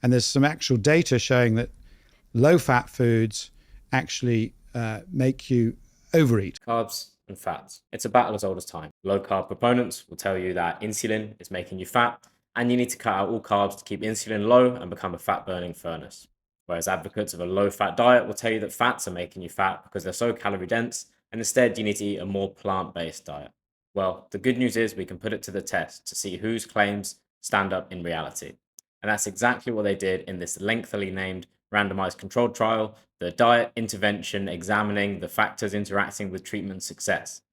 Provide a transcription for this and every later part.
And there's some actual data showing that low-fat foods actually make you overeat. Carbs and fats. It's a battle as old as time. Low carb proponents will tell you that insulin is making you fat and you need to cut out all carbs to keep insulin low and become a fat burning furnace. Whereas advocates of a low fat diet will tell you that fats are making you fat because they're so calorie dense and instead you need to eat a more plant based diet. Well, the good news is we can put it to the test to see whose claims stand up in reality. And that's exactly what they did in this lengthily named randomized controlled trial, the diet intervention examining the factors interacting with treatment success,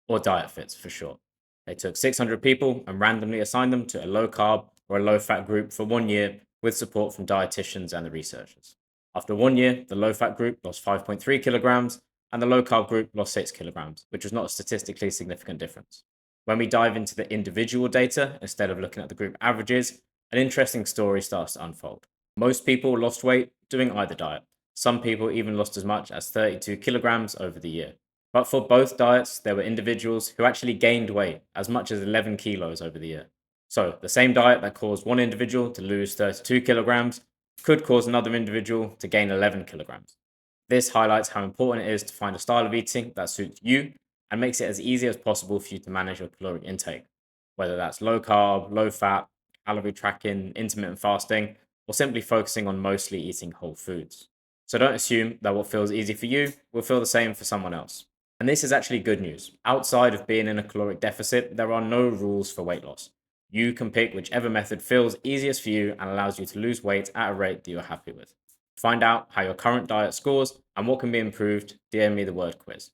or diet fits for short. They took 600 people and randomly assigned them to a low carb or a low fat group for 1 year with support from dietitians and the researchers. After 1 year, the low fat group lost 5.3 kilograms and the low carb group lost 6 kilograms, which was not a statistically significant difference. When we dive into the individual data instead of looking at the group averages, an interesting story starts to unfold. Most people lost weight doing either diet. Some people even lost as much as 32 kilograms over the year. But for both diets, there were individuals who actually gained weight as much as 11 kilos over the year. So the same diet that caused one individual to lose 32 kilograms could cause another individual to gain 11 kilograms. This highlights how important it is to find a style of eating that suits you and makes it as easy as possible for you to manage your caloric intake, whether that's low carb, low fat, calorie tracking, intermittent fasting, or simply focusing on mostly eating whole foods. So don't assume that what feels easy for you will feel the same for someone else. And this is actually good news. Outside of being in a caloric deficit, there are no rules for weight loss. You can pick whichever method feels easiest for you and allows you to lose weight at a rate that you're happy with. To find out how your current diet scores and what can be improved, DM me the word quiz.